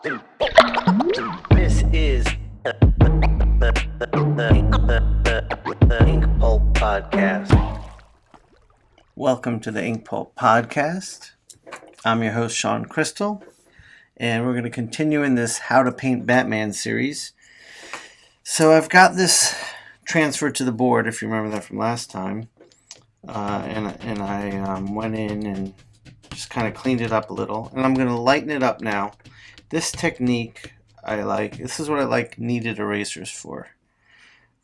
This is the Ink Pulp Podcast. Welcome to the Ink Pulp Podcast. I'm your host, Sean Crystal, and we're going to continue in this How to Paint Batman series. So I've got this transferred to the board, if you remember that from last time, and I went in and just kind of cleaned it up a little, and I'm going to lighten it up now. This technique I like. This is what I like kneaded erasers for.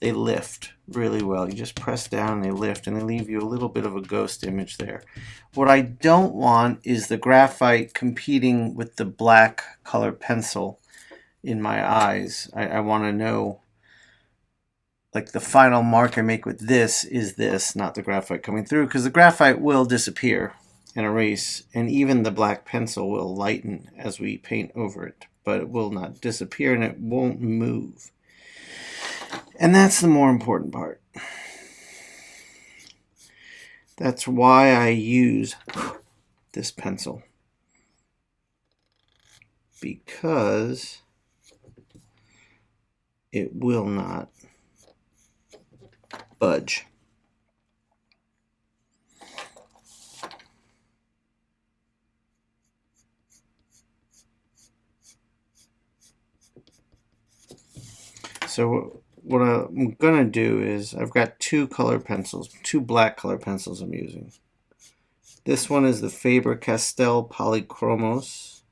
They lift really well. You just press down and they lift, and they leave you a little bit of a ghost image there. What I don't want is the graphite competing with the black color pencil in my eyes. I want to know, like, the final mark I make with this is this, not the graphite coming through, because the graphite will disappear and erase, and even the black pencil will lighten as we paint over it, but it will not disappear and it won't move. And that's the more important part. That's why I use this pencil. Because it will not budge. So what I'm going to do is I've got two black color pencils I'm using. This one is the Faber-Castell Polychromos.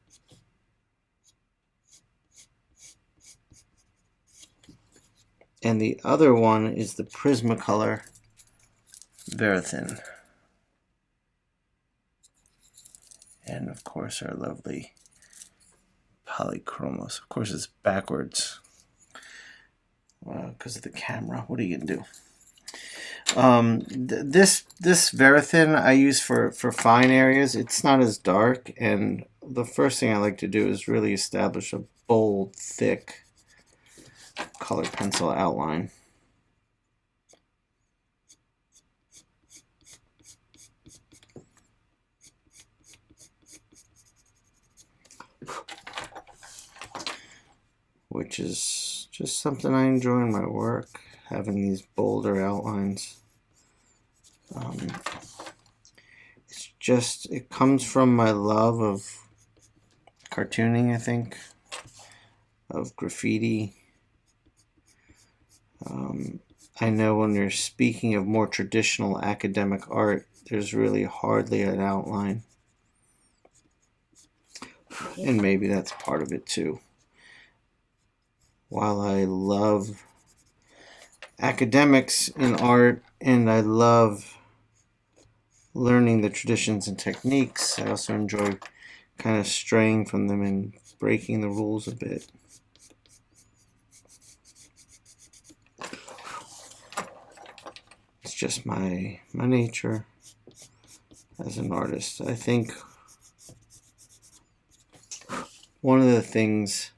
And the other one is the Prismacolor Verithin. And of course our lovely Polychromos. Of course it's backwards. Because of the camera. What are you going to do? This Verithin I use for fine areas. It's not as dark, and the first thing I like to do is really establish a bold, thick colored pencil outline. Which is just something I enjoy in my work, having these bolder outlines. It comes from my love of cartooning, I think, of graffiti. I know when you're speaking of more traditional academic art, there's really hardly an outline. And maybe that's part of it too. While I love academics in art and I love learning the traditions and techniques, I also enjoy kind of straying from them and breaking the rules a bit. It's just my nature as an artist. I think one of the things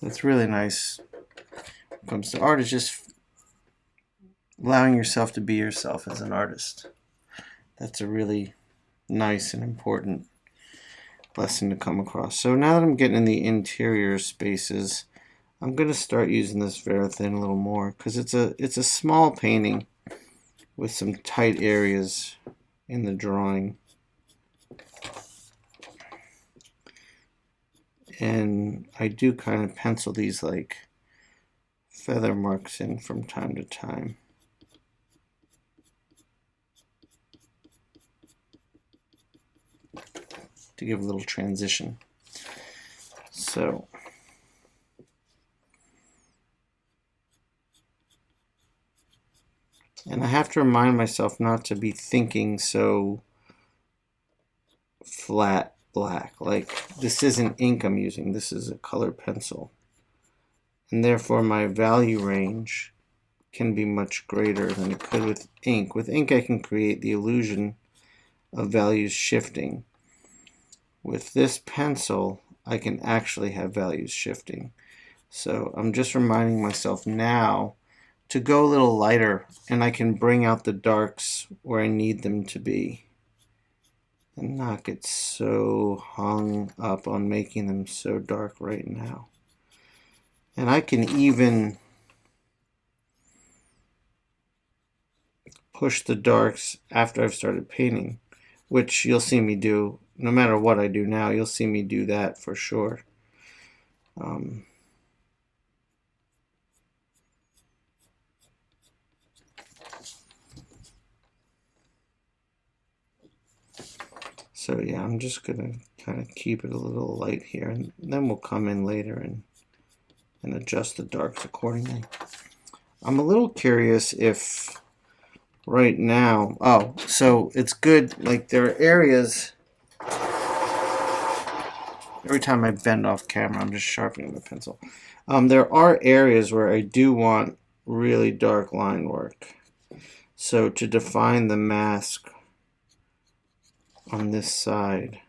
that's really nice when it comes to art is just allowing yourself to be yourself as an artist. That's a really nice and important lesson to come across. So now that I'm getting in the interior spaces, I'm going to start using this Verithin a little more because it's a small painting with some tight areas in the drawing. And I do kind of pencil these like feather marks in from time to time. To give a little transition. So and I have to remind myself not to be thinking so flat black. Like, this isn't ink I'm using, this is a colored pencil. And therefore my value range can be much greater than it could with ink. With ink I can create the illusion of values shifting. With this pencil I can actually have values shifting. So I'm just reminding myself now to go a little lighter, and I can bring out the darks where I need them to be and not get so hung up on making them so dark right now. And I can even push the darks after I've started painting, which you'll see me do. No matter what I do now, you'll see me do that for sure. So yeah, I'm just gonna kind of keep it a little light here, and then we'll come in later and adjust the darks accordingly. I'm a little curious if right now, so it's good, like there are areas, every time I bend off camera, I'm just sharpening the pencil. There are areas where I do want really dark line work. So to define the mask on this side,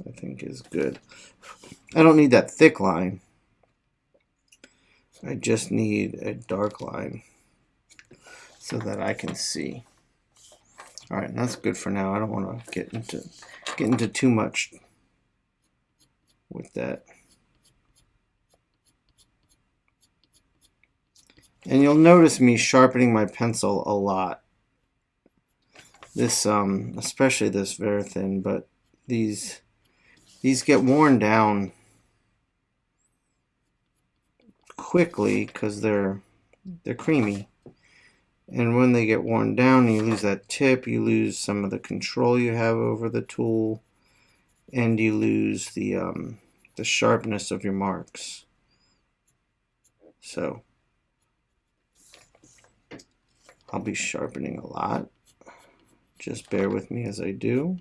I think is good. I don't need that thick line. I just need a dark line so that I can see. All right, that's good for now. I don't want to get into too much with that. And you'll notice me sharpening my pencil a lot. This, especially this very thin, but these get worn down quickly because they're creamy. And when they get worn down, you lose that tip, you lose some of the control you have over the tool, and you lose the sharpness of your marks. So I'll be sharpening a lot. Just bear with me as I do.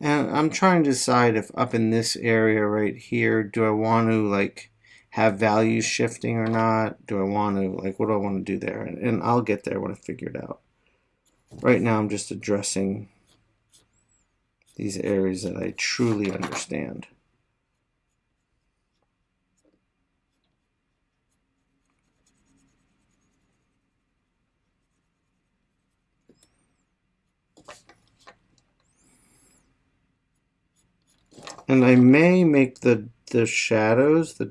And I'm trying to decide if up in this area right here, do I want to like have values shifting or not? Do I want to, like, what do I want to do there? And I'll get there when I figure it out. Right now I'm just addressing these areas that I truly understand. And I may make the shadows, the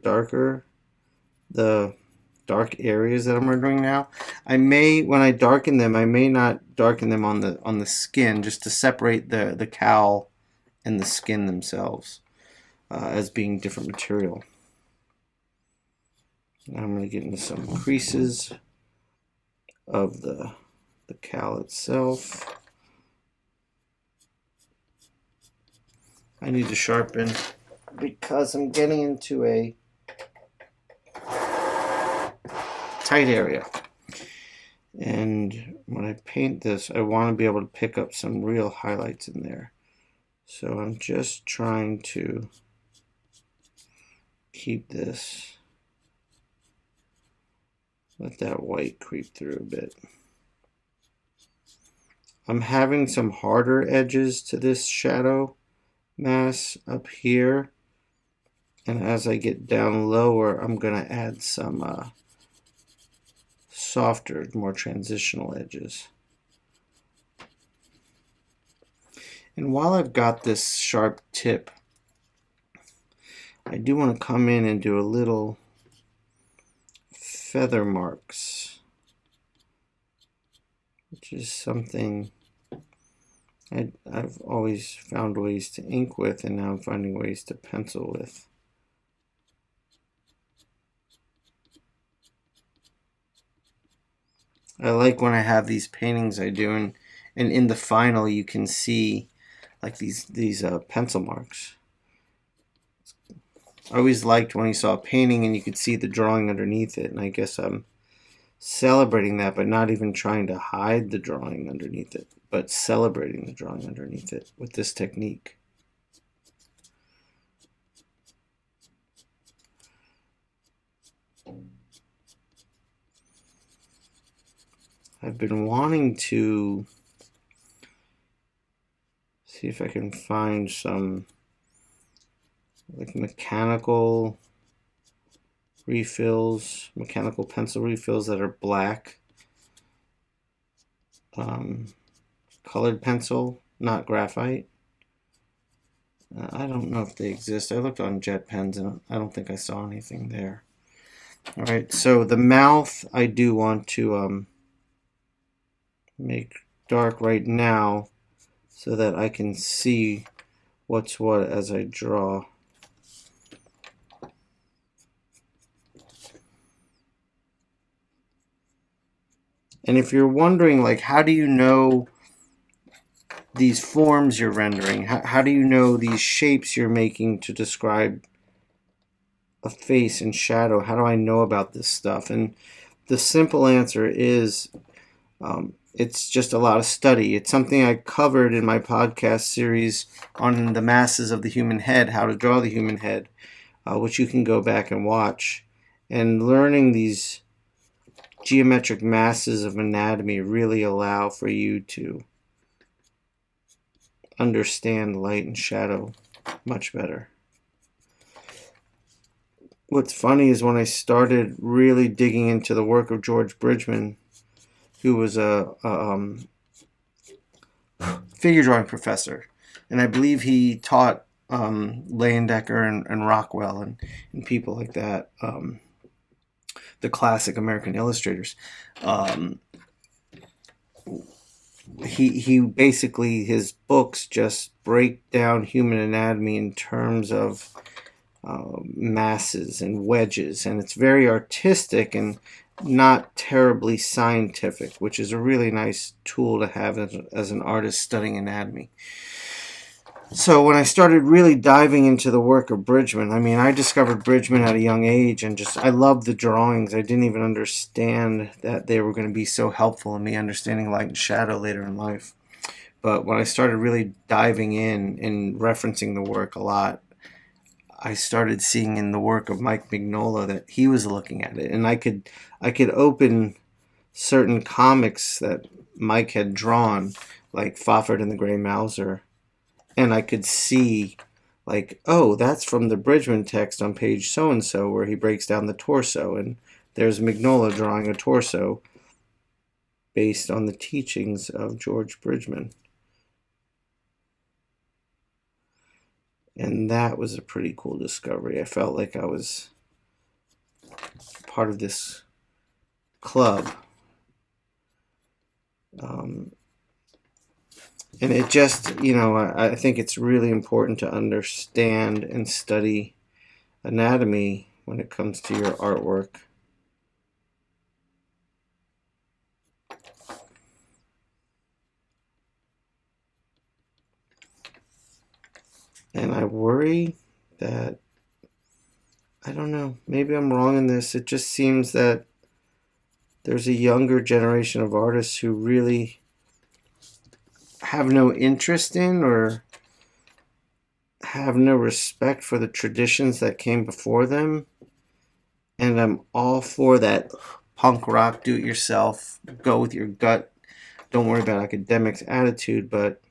dark areas that I'm rendering now. I may, when I darken them, I may not darken them on the skin, just to separate the cowl and the skin themselves as being different material. Now I'm going to get into some creases of the cowl itself. I need to sharpen because I'm getting into a tight area. And when I paint this, I want to be able to pick up some real highlights in there. So I'm just trying to keep this, let that white creep through a bit. I'm having some harder edges to this shadow mass up here, and as I get down lower, I'm going to add some softer, more transitional edges. And while I've got this sharp tip, I do want to come in and do a little feather marks, which is something I've always found ways to ink with, and now I'm finding ways to pencil with. I like when I have these paintings I do, and in the final you can see like these pencil marks. I always liked when you saw a painting and you could see the drawing underneath it, and I guess I'm celebrating that, but not even trying to hide the drawing underneath it, but celebrating the drawing underneath it with this technique. I've been wanting to see if I can find some like mechanical refills, mechanical pencil refills that are black. Colored pencil, not graphite. I don't know if they exist. I looked on jet pens and I don't think I saw anything there. All right, so the mouth I do want to make dark right now so that I can see what's what as I draw. And if you're wondering, like, how do you know these forms you're rendering? How do you know these shapes you're making to describe a face and shadow? How do I know about this stuff? And the simple answer is it's just a lot of study. It's something I covered in my podcast series on the masses of the human head, how to draw the human head, which you can go back and watch. And learning these geometric masses of anatomy really allow for you to understand light and shadow much better. What's funny is when I started really digging into the work of George Bridgman, who was a figure drawing professor, and I believe he taught Leyendecker and Rockwell and people like that, the classic American illustrators. He basically, his books just break down human anatomy in terms of masses and wedges, and it's very artistic and not terribly scientific, which is a really nice tool to have as an artist studying anatomy. So when I started really diving into the work of Bridgman, I mean, I discovered Bridgman at a young age, and I loved the drawings. I didn't even understand that they were going to be so helpful in me understanding light and shadow later in life. But when I started really diving in and referencing the work a lot, I started seeing in the work of Mike Mignola that he was looking at it, and I could open certain comics that Mike had drawn, like Fafhrd and the Grey Mouser, and I could see, like, oh, that's from the Bridgman text on page so-and-so where he breaks down the torso, and there's Mignola drawing a torso based on the teachings of George Bridgman. And that was a pretty cool discovery. I felt like I was part of this club. And it just, I think it's really important to understand and study anatomy when it comes to your artwork. And I worry that, I don't know, maybe I'm wrong in this. It just seems that there's a younger generation of artists who really have no interest in or have no respect for the traditions that came before them. And I'm all for that punk rock, do-it-yourself, go with your gut, don't worry about academics attitude, but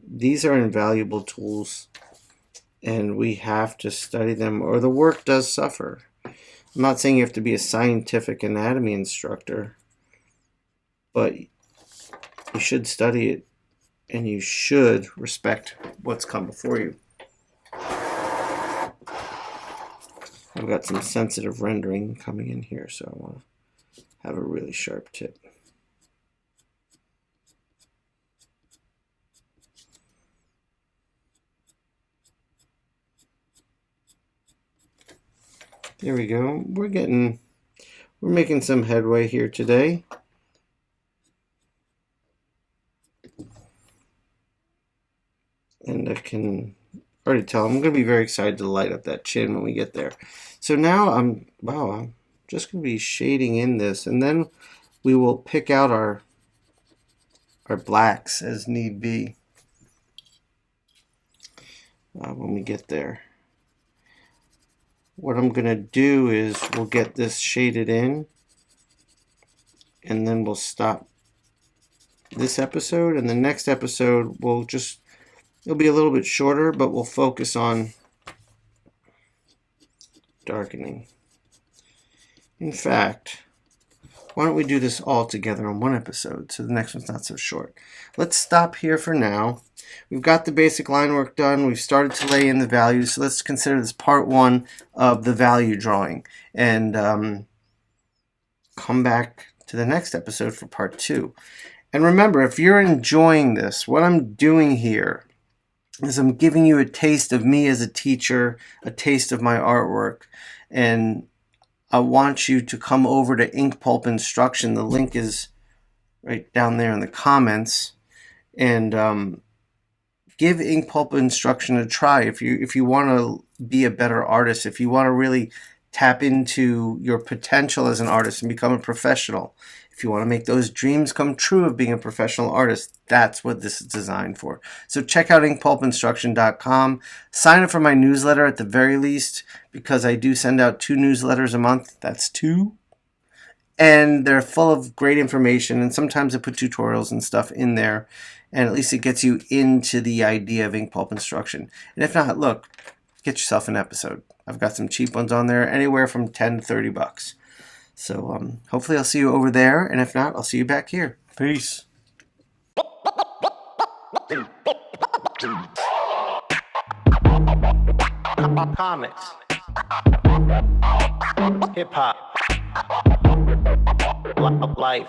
these are invaluable tools, and we have to study them or the work does suffer. I'm not saying you have to be a scientific anatomy instructor, but you should study it and you should respect what's come before you. I've got some sensitive rendering coming in here, so I want to have a really sharp tip. There we go. We're making some headway here today. And I can already tell I'm going to be very excited to light up that chin when we get there. So now I'm just going to be shading in this, and then we will pick out our blacks as need be when we get there. What I'm going to do is we'll get this shaded in, and then we'll stop this episode, and the next episode we'll just It'll be a little bit shorter, but we'll focus on darkening. In fact, why don't we do this all together in one episode so the next one's not so short. Let's stop here for now. We've got the basic line work done. We've started to lay in the values. So let's consider this part 1 of the value drawing. And come back to the next episode for part 2. And remember, if you're enjoying this, what I'm doing here is I'm giving you a taste of me as a teacher, a taste of my artwork. And I want you to come over to INKPULP Instruction. The link is right down there in the comments. And give INKPULP Instruction a try if you want to be a better artist, if you want to really tap into your potential as an artist and become a professional. If you want to make those dreams come true of being a professional artist, that's what this is designed for. So check out inkpulpinstruction.com. Sign up for my newsletter at the very least, because I do send out 2 newsletters a month. That's 2. And they're full of great information, and sometimes I put tutorials and stuff in there, and at least it gets you into the idea of INKPULP Instruction. And if not, look, get yourself an episode. I've got some cheap ones on there, anywhere from $10 to $30. So hopefully I'll see you over there, and if not, I'll see you back here. Peace. Comics, hip hop, life.